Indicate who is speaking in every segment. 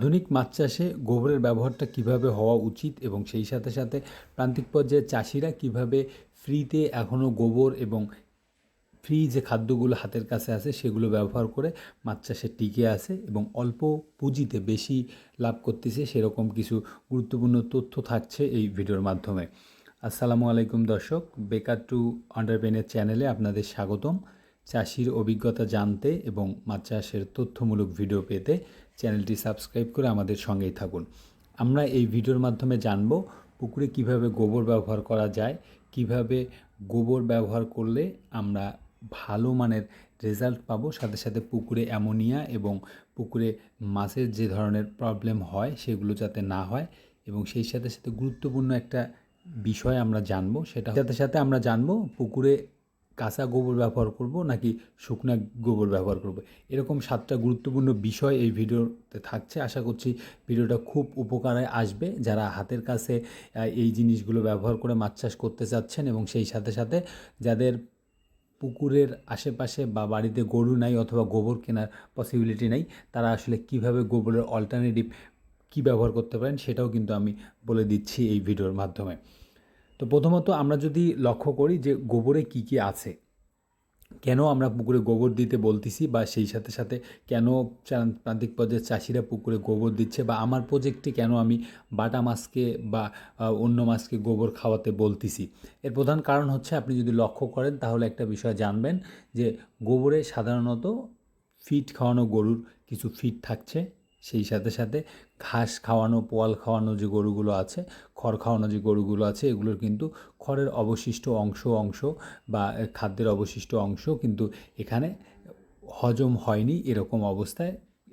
Speaker 1: আধুনিক মাছ চাষে গোবরের ব্যবহারটা কীভাবে হওয়া উচিত এবং সেই সাথে সাথে প্রান্তিক পর্যায়ের চাষিরা কীভাবে ফ্রিতে এখনও গোবর এবং ফ্রি যে খাদ্যগুলো হাতের কাছে আছে সেগুলো ব্যবহার করে মাছ চাষে টিকে আছে এবং অল্প পুঁজিতে বেশি লাভ করতেছে, সেরকম কিছু গুরুত্বপূর্ণ তথ্য থাকছে এই ভিডিওর মাধ্যমে। আসসালামু আলাইকুম দর্শক, বেকার টু এন্টারপ্রেনিউর চ্যানেলে আপনাদের স্বাগতম। চাষির অভিজ্ঞতা জানতে এবং মাছ চাষের তথ্যমূলক ভিডিও পেতে চ্যানেলটি সাবস্ক্রাইব করে আমাদের সঙ্গেই থাকুন। আমরা এই ভিডিওর মাধ্যমে জানব পুকুরে কিভাবে গোবর ব্যবহার করা যায়, কিভাবে গোবর ব্যবহার করলে আমরা ভালো মানের রেজাল্ট পাবো, সাথে সাথে পুকুরে অ্যামোনিয়া এবং পুকুরে মাছের যে ধরনের প্রবলেম হয় সেগুলো যাতে না হয়, এবং সেই সাথে সাথে গুরুত্বপূর্ণ একটা বিষয় আমরা জানবো, সেটা সাথে সাথে আমরা জানবো পুকুরে কাঁচা গোবর ব্যবহার করব নাকি শুকনা গোবর ব্যবহার করব। এরকম 7টা গুরুত্বপূর্ণ বিষয় এই ভিডিওতে থাকছে। আশা করছি ভিডিওটা খুব উপকারে আসবে যারা হাতের কাছে এই জিনিসগুলো ব্যবহার করে মাছ চাষ করতে চাচ্ছেন, এবং সেই সাথে সাথে যাদের পুকুরের আশেপাশে বা বাড়িতে গরু নাই অথবা গোবর কেনার পসিবিলিটি নাই, তারা আসলে কিভাবে গোবরের অল্টারনেটিভ কী ব্যবহার করতে পারেন সেটাও কিন্তু আমি বলে দিচ্ছি এই ভিডিওর মাধ্যমে। তো প্রথমত আমরা যদি লক্ষ্য করি যে গোবরে কী কী আছে, কেন আমরা পুকুরে গোবর দিতে বলতেছি, বা সেই সাথে সাথে কেন প্রান্তিক পর্যায়ের চাষিরা পুকুরে গোবর দিচ্ছে, বা আমার প্রজেক্টে কেন আমি বাটা মাছকে বা অন্য মাছকে গোবর খাওয়াতে বলতেছি। এর প্রধান কারণ হচ্ছে, আপনি যদি লক্ষ্য করেন তাহলে একটা বিষয় জানবেন যে গোবরে সাধারণত ফিড খাওয়ানো গরুর কিছু ফিড থাকছে, সেই সাথে সাথে ঘাস খাওয়ানো, পোয়াল খাওয়ানো যে গরুগুলো আছে, খড় খাওয়ানো যে গরুগুলো আছে, এগুলোর কিন্তু খড়ের অবশিষ্ট অংশ বা খাদ্যের অবশিষ্ট অংশ কিন্তু এখানে হজম হয়নি, এরকম অবস্থায়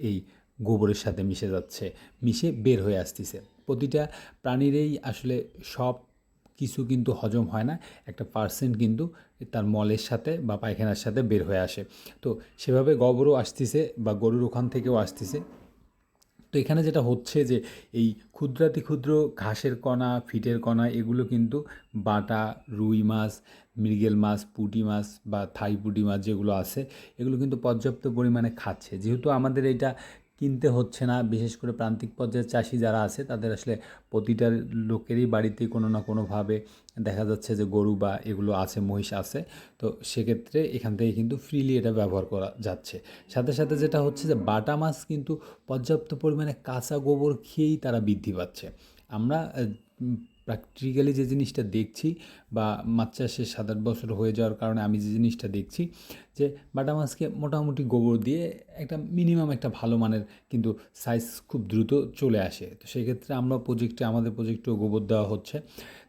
Speaker 1: এই গোবরের সাথে মিশে যাচ্ছে, মিশে বের হয়ে আসতেছে। প্রতিটা প্রাণীরই আসলে সব কিছু কিন্তু হজম হয় না, একটা পার্সেন্ট কিন্তু তার মলের সাথে বা পায়খানার সাথে বের হয়ে আসে। তো সেভাবে গোবরও আসতেছে বা গরুর ওখান থেকেও আসতেছে। তো এখানে যেটা হচ্ছে যে এই ক্ষুদ্রাতি ক্ষুদ্র ঘাসের কণা, ফিটের কণা, এগুলো কিন্তু বাটা, রুই মাছ, মৃগেল মাছ, পুঁটি মাছ বা থাই পুঁটি মাছ যেগুলো আছে, এগুলো কিন্তু পর্যাপ্ত পরিমাণে খাচ্ছে। যেহেতু আমাদের এটা কিনতে হচ্ছে না, বিশেষ করে প্রান্তিক পর্যায়ের চাষি যারা আছে তাদের আসলে প্রতিটা লোকেরই বাড়িতে কোনো না কোনোভাবে দেখা যাচ্ছে যে গরু বা এগুলো আছে, মহিষ আছে। তো সেক্ষেত্রে এখান থেকে কিন্তু ফ্রিলি এটা ব্যবহার করা যাচ্ছে। সাথে সাথে যেটা হচ্ছে যে বাটা মাছ কিন্তু পর্যাপ্ত পরিমাণে কাঁচা গোবর খেয়েই তারা বৃদ্ধি পাচ্ছে। আমরা প্র্যাকটিক্যালি যে জিনিসটা দেখছি, বা মাছ চাষে 7-8 বছর হয়ে যাওয়ার কারণে আমি যে জিনিসটা দেখছি, যে বাটা মাছকে মোটামুটি গোবর দিয়ে একটা মিনিমাম একটা ভালো মানের কিন্তু সাইজ খুব দ্রুত চলে আসে। তো সেক্ষেত্রে আমাদের প্রজেক্টেও গোবর দেওয়া হচ্ছে।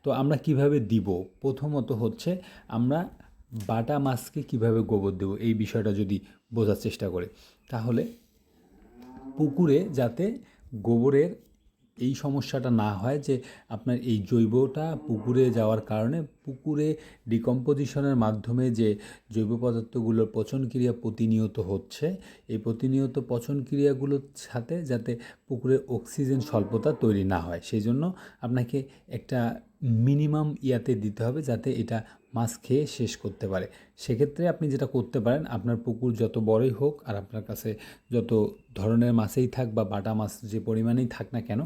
Speaker 1: তো আমরা কিভাবে দিব, প্রথমত হচ্ছে আমরা বাটা মাছকে কিভাবে গোবর দেব এই বিষয়টা যদি বোঝার চেষ্টা করি, তাহলে পুকুরে যাতে গোবরের এই সমস্যাটা না হয় যে আপনার এই জৈবটা পুকুরে যাওয়ার কারণে পুকুরে ডিকম্পোজিশনের মাধ্যমে যে জৈব পদার্থগুলোর পচনক্রিয়া প্রতিনিয়ত হচ্ছে, এই প্রতিনিয়ত পচনক্রিয়াগুলোর সাথে যাতে পুকুরের অক্সিজেন স্বল্পতা তৈরি না হয়, সেই জন্য আপনাকে একটা মিনিমাম ইয়াতে দিতে হবে যাতে এটা মাছ খেয়ে শেষ করতে পারে। সেক্ষেত্রে আপনি যেটা করতে পারেন, আপনার পুকুর যত বড়ই হোক আর আপনার কাছে যত ধরনের মাছেই থাক বা বাটা মাছ যে পরিমাণেই থাক না কেন,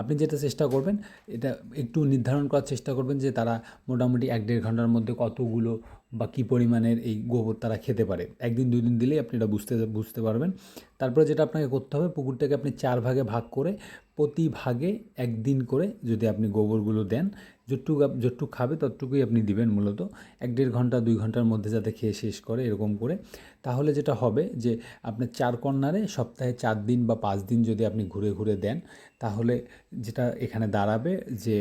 Speaker 1: আপনি যেটা চেষ্টা করবেন, এটা একটু নির্ধারণ করার চেষ্টা করবেন যে তারা মোটামুটি 1-1.5 ঘন্টার মধ্যে কতগুলো বা কী পরিমাণের এই গোবর তারা খেতে পারে। 1-2 দিন দিলেই আপনি এটা বুঝতে পারবেন। তারপরে যেটা আপনাকে করতে হবে, পুকুরটাকে আপনি 4 ভাগে ভাগ করে প্রতি ভাগে 1 দিন করে যদি আপনি গোবরগুলো দেন, যতটুকু খাবে ততটুকুই আপনি দিবেন মূলত। 1-1.5 ঘন্টা 2 ঘন্টার মধ্যে যাতে খেয়ে শেষ করে, এরকম করে। তাহলে যেটা হবে যে আপনার 4 কর্নারে সপ্তাহে 4 দিন বা 5 দিন যদি আপনি ঘুরে ঘুরে দেন, তাহলে যেটা এখানে দাঁড়াবে যে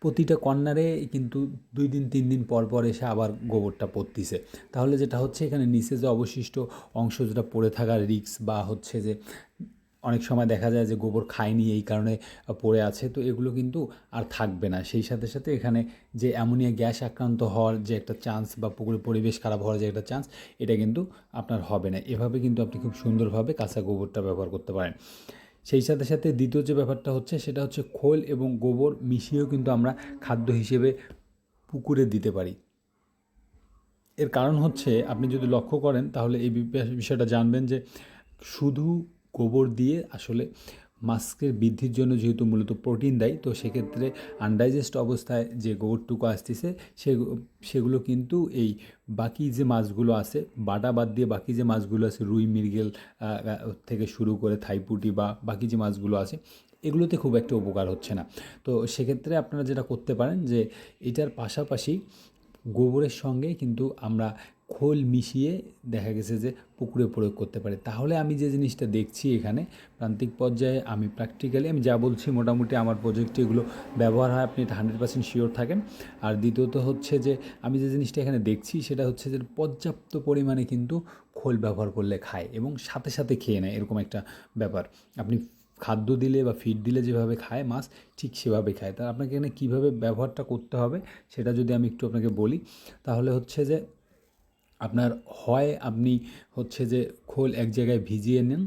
Speaker 1: প্রতিটা কর্নারে কিন্তু 2 দিন 3 দিন পর পর এসে আবার গোবরটা পড়তিছে। তাহলে যেটা হচ্ছে, এখানে নিচে যে অবশিষ্ট অংশ যেটা পড়ে থাকার রিস্ক, বা হচ্ছে যে অনেক সময় দেখা যায় যে গোবর খায়নি এই কারণে পড়ে আছে, তো এগুলো কিন্তু আর থাকবে না। সেই সাথে সাথে এখানে যে অ্যামোনিয়া গ্যাস আক্রান্ত হওয়ার যে একটা চান্স, বা পুকুরের পরিবেশ খারাপ হওয়ার যে একটা চান্স, এটা কিন্তু আপনার হবে না। এভাবে কিন্তু আপনি খুব সুন্দরভাবে কাঁচা গোবরটা ব্যবহার করতে পারেন। সেই সাথে সাথে দ্বিতীয় যে ব্যাপারটা হচ্ছে, সেটা হচ্ছে খোল এবং গোবর মিশিয়েও কিন্তু আমরা খাদ্য হিসেবে পুকুরে দিতে পারি। এর কারণ হচ্ছে, আপনি যদি লক্ষ্য করেন তাহলে এই বিষয়টা জানবেন যে শুধু গোবর দিয়ে আসলে মাছের বৃদ্ধির জন্য যেহেতু মূলত প্রোটিন দেয়, তো সেক্ষেত্রে আনডাইজেস্ট অবস্থায় যে গোবরটুকু আসতেছে সেগুলো কিন্তু এই বাকি যে মাছগুলো আছে, বাটা বাদ দিয়ে বাকি যে মাছগুলো আছে, রুই, মৃগেল থেকে শুরু করে থাইপুটি বা বাকি যে মাছগুলো আছে, এগুলোতে খুব একটা উপকার হচ্ছে না। তো সেক্ষেত্রে আপনারা যেটা করতে পারেন যে এটার পাশাপাশি গোবরের সঙ্গে কিন্তু আমরা খোল মিশিয়ে দেখা গেছে যে পুকুরে প্রয়োগ করতে পারি। তাহলে আমি যে জিনিসটা দেখছি এখানে প্রান্তিক পর্যায়ে, আমি প্র্যাকটিক্যালি আমি যা বলছি মোটামুটি আমার প্রজেক্টে এগুলো ব্যবহার হয়, আপনি এটা 100% শিওর থাকেন। আর দ্বিতীয়ত হচ্ছে যে আমি যে জিনিসটা এখানে দেখছি সেটা হচ্ছে যে পর্যাপ্ত পরিমাণে কিন্তু খোল ব্যবহার করলে খায় এবং সাথে সাথে খেয়ে নেয়, এরকম একটা ব্যাপার। আপনি খাদ্য দিলে বা ফিড দিলে যেভাবে খায় মাছ, ঠিক সেভাবে খায়। তা আপনাকে এখানে কীভাবে ব্যবহারটা করতে হবে সেটা যদি আমি একটু আপনাকে বলি, তাহলে হচ্ছে যে আপনার হয় আপনি হচ্ছে যে খোল এক জায়গায় ভিজিয়ে নেন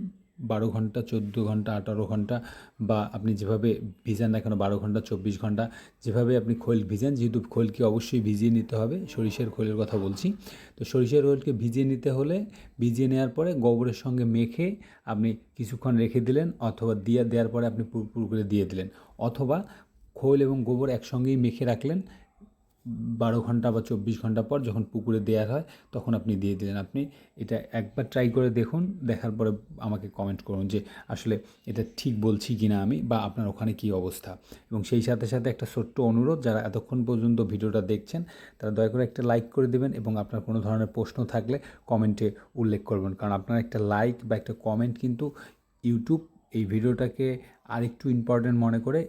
Speaker 1: 12 ঘন্টা, 14 ঘন্টা, 18 ঘন্টা, বা আপনি যেভাবে ভিজান না কেন 12 ঘন্টা, 24 ঘন্টা, যেভাবে আপনি খোল ভিজান, যেহেতু খোলকে অবশ্যই ভিজিয়ে নিতে হবে, সরিষার খোলের কথা বলছি। তো সরিষার খোলকে ভিজিয়ে নিতে হলে ভিজিয়ে নেওয়ার পরে গোবরের সঙ্গে মেখে আপনি কিছুক্ষণ রেখে দিলেন, অথবা দেওয়ার পরে আপনি পুকুরে দিয়ে দিলেন, অথবা খোল এবং গোবর একসঙ্গেই মেখে রাখলেন 12 ঘন্টা বা 24 ঘন্টা পর যখন পুকুরে দেওয়ার হয় তখন আপনি দিয়ে দিলেন। আপনি এটা একবার ট্রাই করে দেখুন, দেখার পরে আমাকে কমেন্ট করুন যে আসলে এটা ঠিক বলছি কি না আমি, বা আপনার ওখানে কী অবস্থা। এবং সেই সাথে সাথে একটা ছোট্ট অনুরোধ, যারা এতক্ষণ পর্যন্ত ভিডিওটা দেখছেন তারা দয়া করে একটা লাইক করে দেবেন, এবং আপনার কোনো ধরনের প্রশ্ন থাকলে কমেন্টে উল্লেখ করবেন, কারণ আপনার একটা লাইক বা একটা কমেন্ট কিন্তু ইউটিউব এই ভিডিওটাকে আরেকটু ইম্পর্ট্যান্ট মনে করে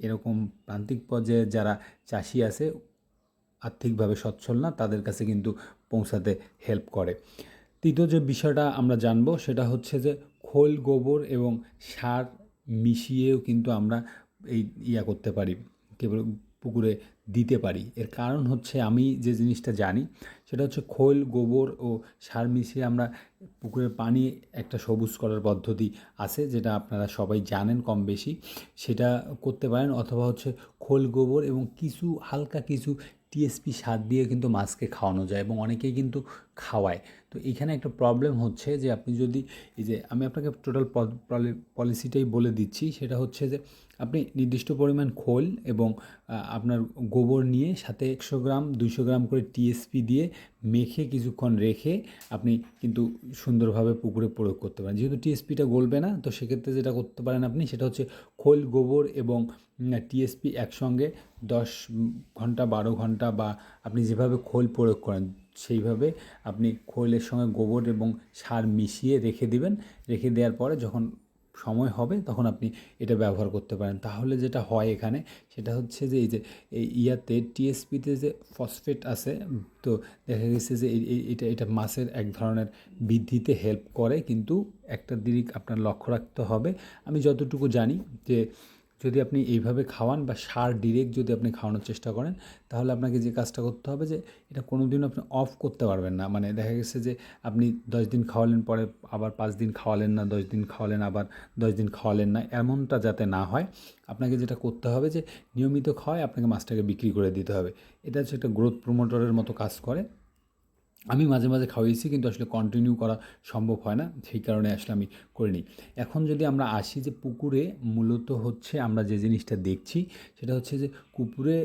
Speaker 1: এরকম প্রান্তিক পর্যায়ে যারা চাষি আছে, আর্থিকভাবে সচ্ছল না, তাদের কাছে কিন্তু পৌঁছাতে হেল্প করে। তৃতীয় যে বিষয়টা আমরা জানবো সেটা হচ্ছে যে খোল, গোবর এবং সার মিশিয়েও কিন্তু আমরা এই করতে পারি, কেবল পুকুরে দিতে পারি। এর কারণ হচ্ছে আমি যে জিনিসটা জানি সেটা হচ্ছে খোল, গোবর ও সার মিশিয়ে আমরা পুকুরের পানি একটা সবুজ করার পদ্ধতি আছে, যেটা আপনারা সবাই জানেন কম বেশি, সেটা করতে পারেন। অথবা হচ্ছে খোল, গোবর এবং কিছু হালকা কিছু টিএসপি সার দিয়ে কিন্তু মাছকে খাওয়ানো যায়, এবং অনেকেই কিন্তু খাওয়ায়। তো এখানে একটা প্রবলেম হচ্ছে যে আপনি যদি এই যে আমি আপনাকে টোটাল পলিসিটাই বলে দিচ্ছি, সেটা হচ্ছে যে আপনি নির্দিষ্ট পরিমাণ খোল এবং আপনার গোবর নিয়ে সাথে 100 গ্রাম 200 গ্রাম করে টিএসপি দিয়ে মেখে কিছুক্ষণ রেখে আপনি কিন্তু সুন্দরভাবে পুকুরে প্রয়োগ করতে পারেন। যেহেতু টিএসপিটা গলবে না, তো সেক্ষেত্রে যেটা করতে পারেন আপনি সেটা হচ্ছে খোল, গোবর এবং টিএসপি একসঙ্গে 10 ঘন্টা, 12 ঘন্টা, বা আপনি যেভাবে খোল প্রয়োগ করেন সেইভাবে আপনি খোলের সঙ্গে গোবর এবং সার মিশিয়ে রেখে দিবেন। রেখে দেওয়ার পরে যখন সময় হবে তখন আপনি এটা ব্যবহার করতে পারেন। তাহলে যেটা হয় এখানে সেটা হচ্ছে যে এই যে টিএসপিতে যে ফসফেট আছে, তো দেখা গেছে যে এটা মাছের এক ধরনের বৃদ্ধিতে হেল্প করে, কিন্তু একটা দিক আপনার লক্ষ্য রাখতে হবে। আমি যতটুকু জানি যে যদি আপনি এইভাবে খাওয়ান বা সার ডিরেক্ট যদি আপনি খাওয়ানোর চেষ্টা করেন, তাহলে আপনাকে যে কাজটা করতে হবে যে এটা কোনো দিনও আপনি অফ করতে পারবেন না। মানে দেখা গেছে যে আপনি 10 দিন খাওয়ালেন, পরে আবার 5 দিন খাওয়ালেন না, 10 দিন খাওয়ালেন, আবার 10 দিন খাওয়ালেন না, এমনটা যাতে না হয়। আপনাকে যেটা করতে হবে যে নিয়মিত খাওয়ায় আপনাকে মাছটাকে বিক্রি করে দিতে হবে। এটা হচ্ছে একটা গ্রোথ প্রমোটরের মতো কাজ করে। আমি মাঝে মাঝে খাওয়াইছি, কিন্তু আসলে কন্টিনিউ করা সম্ভব হয় না, সেই কারণে আসলে আমি করিনি। এখন যদি আমরা আসি যে পুকুরে মূলত হচ্ছে আমরা যে জিনিসটা দেখছি সেটা হচ্ছে যে পুকুরে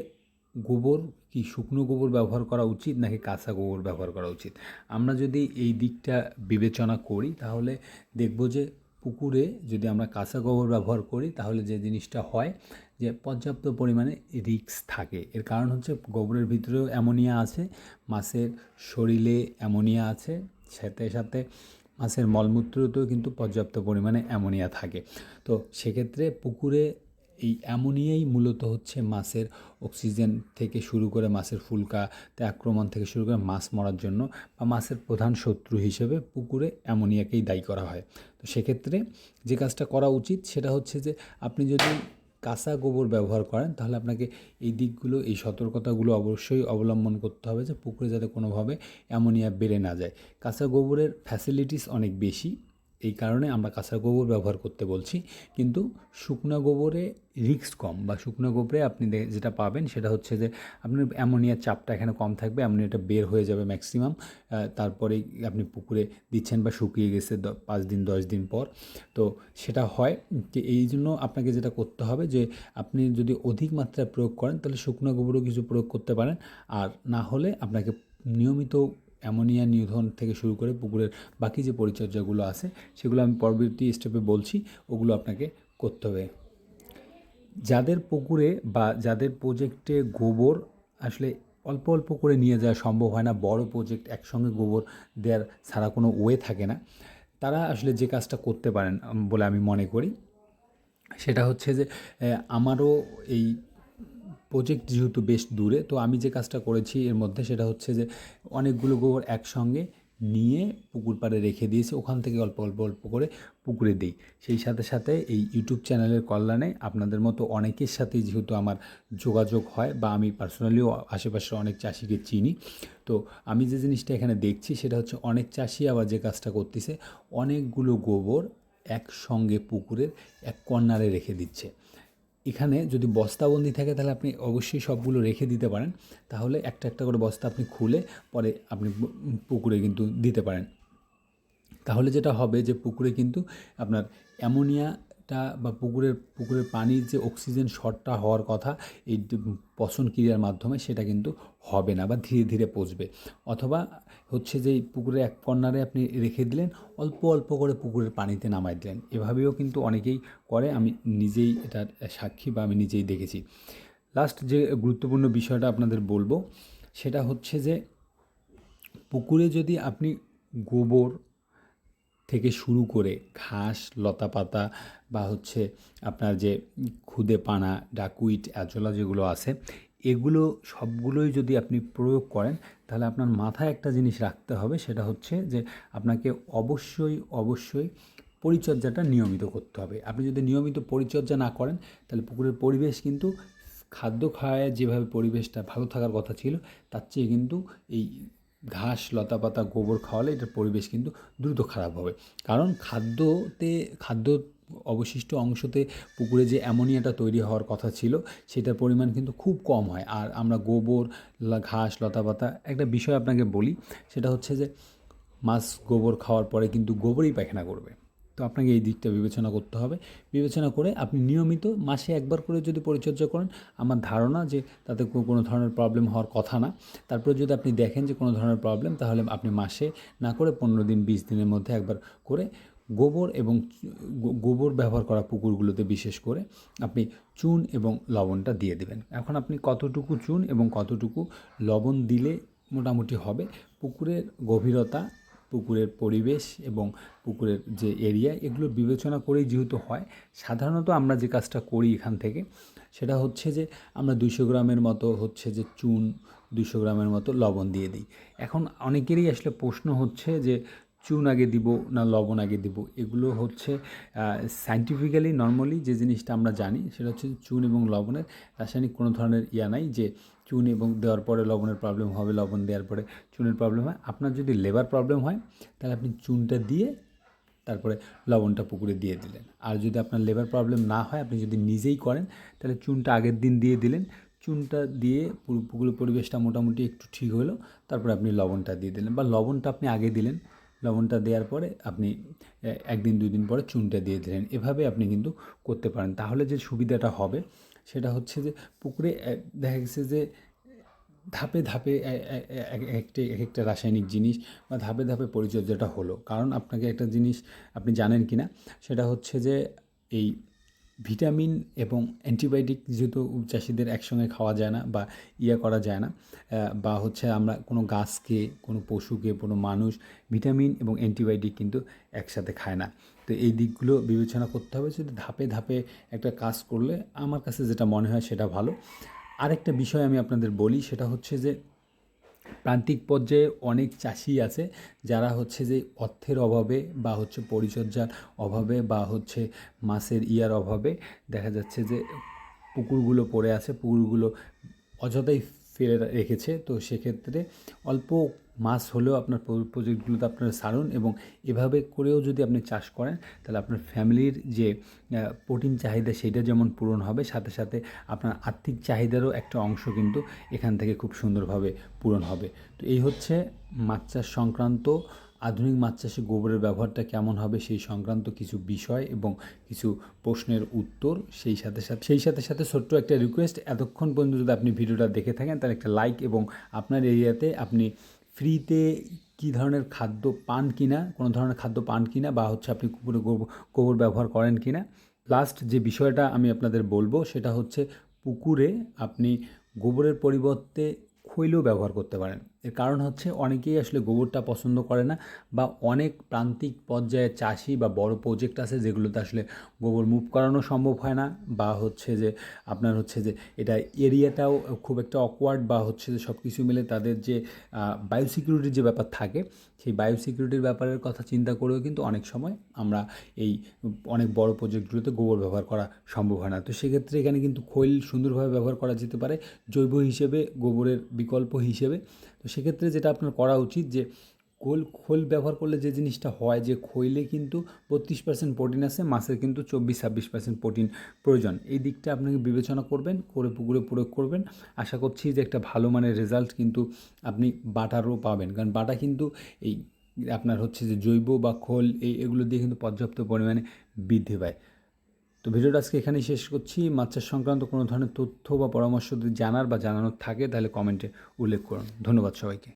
Speaker 1: গোবর কি শুকনো গোবর ব্যবহার করা উচিত নাকি কাঁচা গোবর ব্যবহার করা উচিত। আমরা যদি এই দিকটা বিবেচনা করি তাহলে দেখব যে পুকুরে যদি আমরা কাঁচা গোবর ব্যবহার করি তাহলে যে জিনিসটা হয় যে পর্যাপ্ত পরিমাণে রিস্ক থাকে। এর কারণ হচ্ছে গোবরের ভিতরেও অ্যামোনিয়া আছে, মাছের শরীরে অ্যামোনিয়া আছে, সাথে সাথে মাছের মলমূত্রতেও কিন্তু পর্যাপ্ত পরিমাণে অ্যামোনিয়া থাকে। তো সেক্ষেত্রে পুকুরে এই অ্যামোনিয়াই মূলত হচ্ছে মাছের অক্সিজেন থেকে শুরু করে মাছের ফুলকাতে আক্রমণ থেকে শুরু করে মাছ মরার জন্য বা মাছের প্রধান শত্রু হিসেবে পুকুরে অ্যামোনিয়াকেই দায়ী করা হয়। তো সেক্ষেত্রে যে কাজটা করা উচিত সেটা হচ্ছে যে আপনি যদি কাঁচা গোবর ব্যবহার করেন তাহলে আপনাকে এই দিকগুলো, এই সতর্কতাগুলো অবশ্যই অবলম্বন করতে হবে যে পুকুরে যাতে কোনোভাবে অ্যামোনিয়া বেড়ে না যায়। কাঁচা গোবরের ফ্যাসিলিটিস অনেক বেশি, এই কারণে আমরা কাঁচা গোবর ব্যবহার করতে বলছি। কিন্তু শুকনো গোবরে রিস্ক কম, বা শুকনো গোবরে আপনি যেটা পাবেন সেটা হচ্ছে যে আপনার অ্যামোনিয়ার চাপটা এখানে কম থাকবে, অ্যামোনিয়াটা বের হয়ে যাবে ম্যাক্সিমাম, তারপরেই আপনি পুকুরে দিচ্ছেন বা শুকিয়ে গেছে 5 দিন 10 দিন পর। তো সেটা হয় যে এই জন্য আপনাকে যেটা করতে হবে যে আপনি যদি অধিক মাত্রায় প্রয়োগ করেন তাহলে শুকনো গোবরও কিছু প্রয়োগ করতে পারেন, আর না হলে আপনাকে নিয়মিত অ্যামোনিয়া নিধন থেকে শুরু করে পুকুরের বাকি যে পরিচর্যাগুলো আছে সেগুলো আমি পরবর্তী স্টেপে বলছি, ওগুলো আপনাকে করতে হবে। যাদের পুকুরে বা যাদের প্রজেক্টে গোবর আসলে অল্প অল্প করে নিয়ে যাওয়া সম্ভব হয় না, বড় প্রজেক্ট একসঙ্গে গোবর দেওয়ার ছাড়া কোনো ওয়ে থাকে না, তারা আসলে যে কাজটা করতে পারেন বলে আমি মনে করি সেটা হচ্ছে যে আমারও এই প্রজেক্ট যেহেতু বেশ দূরে, তো আমি যে কাজটা করেছি এর মধ্যে সেটা হচ্ছে যে অনেকগুলো গোবর একসঙ্গে নিয়ে পুকুর পাড়ে রেখে দিয়েছি, ওখান থেকে অল্প অল্প অল্প করে পুকুরে দিই। সেই সাথে সাথে এই ইউটিউব চ্যানেলের কল্যাণে আপনাদের মতো অনেকের সাথেই যেহেতু আমার যোগাযোগ হয়, বা আমি পার্সোনালিও আশেপাশের অনেক চাষিকে চিনি, তো আমি যে জিনিসটা এখানে দেখছি সেটা হচ্ছে অনেক চাষি আবার যে কাজটা করতেছে অনেকগুলো গোবর একসঙ্গে পুকুরের এক কর্নারে রেখে দিচ্ছে। এখানে যদি বস্তাবন্দি থাকে তাহলে আপনি অবশ্যই সবগুলো রেখে দিতে পারেন, তাহলে একটা একটা করে বস্তা আপনি খুলে পরে আপনি পুকুরে কিন্তু দিতে পারেন। তাহলে যেটা হবে যে পুকুরে কিন্তু আপনার অ্যামোনিয়াটা বা পুকুরের পানির যে অক্সিজেন শর্টটা হওয়ার কথা এই পচন ক্রিয়ার মাধ্যমে সেটা কিন্তু হবে না, বা ধীরে ধীরে পচবে। অথবা হচ্ছে যে পুকুরের এক কর্নারে আপনি রেখে দিলেন, অল্প অল্প করে পুকুরের পানিতে নামাই দিলেন, এভাবেও কিন্তু অনেকেই করে, আমি নিজেই এটার সাক্ষী বা আমি নিজেই দেখেছি। লাস্ট যে গুরুত্বপূর্ণ বিষয়টা আপনাদের বলবো সেটা হচ্ছে যে পুকুরে যদি আপনি গোবর থেকে শুরু করে ঘাস লতাপাতা বা হচ্ছে আপনার যে খুদে পানা ডাকুইট অ্যাজোলা যেগুলো আছে এগুলো সবগুলোই যদি আপনি প্রয়োগ করেন তাহলে আপনার মাথায় একটা জিনিস রাখতে হবে, সেটা হচ্ছে যে আপনাকে অবশ্যই পরিচর্যাটা নিয়মিত করতে হবে। আপনি যদি নিয়মিত পরিচর্যা না করেন তাহলে পুকুরের পরিবেশ কিন্তু খাদ্য খাওয়ায় যেভাবে পরিবেশটা ভালো থাকার কথা ছিল তার চেয়ে কিন্তু এই ঘাস লতাপাতা গোবর খাওয়ালে এটার পরিবেশ কিন্তু দ্রুত খারাপ হবে। কারণ খাদ্য অবশিষ্ট অংশতে পুকুরে যে অ্যামোনিয়াটা তৈরি হওয়ার কথা ছিল সেটার পরিমাণ কিন্তু খুব কম হয়। আর আমরা গোবর ঘাস লতাপাতা একটা বিষয় আপনাকে বলি, সেটা হচ্ছে যে মাছ গোবর খাওয়ার পরে কিন্তু গোবরই পায়খানা করবে। তো আপনাকে এই দিকটা বিবেচনা করতে হবে। বিবেচনা করে আপনি নিয়মিত মাসে একবার করে যদি পরিচর্যা করেন, আমার ধারণা যে তাতে কোনো ধরনের প্রবলেম হওয়ার কথা না। তারপরে যদি আপনি দেখেন যে কোনো ধরনের প্রবলেম, তাহলে আপনি মাসে না করে 15 দিন 20 দিনের মধ্যে একবার করে গোবর এবং গোবর ব্যবহার করা পুকুরগুলোতে বিশেষ করে আপনি চুন এবং লবণটা দিয়ে দেবেন। এখন আপনি কতটুকু চুন এবং কতটুকু লবণ দিলে মোটামুটি হবে, পুকুরের গভীরতা, পুকুরের পরিবেশ এবং পুকুরের যে এরিয়া এগুলো বিবেচনা করেই যেহেতু হয়। সাধারণত আমরা যে কাজটা করি এখান থেকে সেটা হচ্ছে যে আমরা 200 গ্রামের মতো হচ্ছে যে চুন, 200 গ্রামের মতো লবণ দিয়ে দিই। এখন অনেকেরই আসলে প্রশ্ন হচ্ছে যে চুন আগে দিব না লবণ আগে দিব, এগুলো হচ্ছে সায়েন্টিফিক্যালি নর্মালি যে জিনিসটা আমরা জানি সেটা হচ্ছে চুন এবং লবণের রাসায়নিক কোনো ধরনের নাই যে চুন এবং দেওয়ার পরে লবণের প্রবলেম হবে, লবণ দেওয়ার পরে চুনের প্রবলেম হয়। আপনার যদি লেবার প্রবলেম হয় তাহলে আপনি চুনটা দিয়ে তারপরে লবণটা পুকুরে দিয়ে দিলেন। আর যদি আপনার লেবার প্রবলেম না হয়, আপনি যদি নিজেই করেন তাহলে চুনটা আগের দিন দিয়ে দিলেন, চুনটা দিয়ে পুকুরের পরিবেশটা মোটামুটি একটু ঠিক হলো, তারপরে আপনি লবণটা দিয়ে দিলেন, বা লবণটা আপনি আগে দিলেন, লবণটা দেওয়ার পরে আপনি 1 দিন 2 দিন পরে চুনটা দিয়ে দিলেন। এভাবে আপনি কিন্তু করতে পারেন। তাহলে যে সুবিধাটা হবে সেটা হচ্ছে যে পুকুরে দেখা গেছে যে ধাপে ধাপে এক একটা রাসায়নিক জিনিস বা ধাপে ধাপে পরিচর্যাটা হলো। কারণ আপনাকে একটা জিনিস আপনি জানেন কি না সেটা হচ্ছে যে এই ভিটামিন এবং অ্যান্টিবায়োটিক যেহেতু চাষিদের একসঙ্গে খাওয়া যায় না বা করা যায় না, বা হচ্ছে আমরা কোনো গাছকে, কোনো পশুকে, কোনো মানুষ ভিটামিন এবং অ্যান্টিবায়োটিক কিন্তু একসাথে খায় না। তো এই দিকগুলো বিবেচনা করতে হবে। যদি ধাপে ধাপে একটা কাজ করলে আমার কাছে যেটা মনে হয় সেটা ভালো। আরেকটা বিষয় আমি আপনাদের বলি, সেটা হচ্ছে যে প্রান্তিক পর্যায়ে অনেক চাষি আছে যারা হচ্ছে যে অর্থের অভাবে বা হচ্ছে পরিচর্যার অভাবে বা হচ্ছে মাছের অভাবে দেখা যাচ্ছে যে পুকুরগুলো পড়ে আছে, পুকুরগুলো অযথাই ফেলে রেখেছে। তো সেক্ষেত্রে অল্প মাছ হলেও আপনার প্রজেক্টগুলোতে আপনারা ছাড়ুন, এবং এভাবে করেও যদি আপনি চাষ করেন তাহলে আপনার ফ্যামিলির যে প্রোটিন চাহিদা সেটা যেমন পূরণ হবে, সাথে সাথে আপনার আর্থিক চাহিদারও একটা অংশ কিন্তু এখান থেকে খুব সুন্দরভাবে পূরণ হবে। তো এই হচ্ছে মাছ চাষ সংক্রান্ত, আধুনিক মাছ চাষে গোবরের ব্যবহারটা কেমন হবে সেই সংক্রান্ত কিছু বিষয় এবং কিছু প্রশ্নের উত্তর। সেই সাথে সাথে ছোট্ট একটা রিকোয়েস্ট, এতক্ষণ পর্যন্ত যদি আপনি ভিডিওটা দেখে থাকেন তাহলে একটা লাইক, এবং আপনার এরিয়াতে আপনি ফ্রিতে কী ধরনের খাদ্য পান কিনা, কোনো ধরনের খাদ্য পান কিনা, বা হচ্ছে আপনি পুকুরে গোবর ব্যবহার করেন কিনা। লাস্ট যে বিষয়টা আমি আপনাদের বলবো সেটা হচ্ছে পুকুরে আপনি গোবরের পরিবর্তে খৈলও ব্যবহার করতে পারেন। এর কারণ হচ্ছে অনেকেই আসলে গোবরটা পছন্দ করে না, বা অনেক প্রান্তিক পর্যায়ে চাষি বা বড় প্রজেক্ট আছে যেগুলোতে আসলে গোবর মুভ করানো সম্ভব হয় না, বা হচ্ছে যে আপনার হচ্ছে যে এটা এরিয়াটাও খুব একটা অকওয়ার্ড, বা হচ্ছে যে সব কিছু মিলে তাদের যে বায়োসিকিউরিটির যে ব্যাপার থাকে সেই বায়োসিকিউরিটির ব্যাপারের কথা চিন্তা করেও কিন্তু অনেক সময় আমরা এই অনেক বড় প্রজেক্টগুলোতে গোবর ব্যবহার করা সম্ভব হয় না। তো সেক্ষেত্রে এখানে কিন্তু খৈল সুন্দরভাবে ব্যবহার করা যেতে পারে জৈব হিসেবে, গোবরের বিকল্প হিসেবে। তো সেক্ষেত্রে যেটা আপনার করা উচিত যে খোল ব্যবহার করলে যে জিনিসটা হয় যে খৈলে কিন্তু 32% প্রোটিন আছে, মাছের কিন্তু 24-26% প্রোটিন প্রয়োজন। এই দিকটা আপনাকে বিবেচনা করবেন, করে পুকুরে প্রয়োগ করবেন। আশা করছি যে একটা ভালো মানের রেজাল্ট কিন্তু আপনি বাটারও পাবেন, কারণ বাটা কিন্তু এই আপনার হচ্ছে যে জৈব বা খোল এগুলো দিয়ে কিন্তু পর্যাপ্ত পরিমাণে বৃদ্ধি পায়। তো ভিডিওটা আজকে এখানেই শেষ করছি। মাছ চাষ সংক্রান্ত কোনো ধরনের তথ্য বা পরামর্শ যদি জানার বা জানানোর থাকে তাহলে কমেন্টে উল্লেখ করুন। ধন্যবাদ সবাইকে।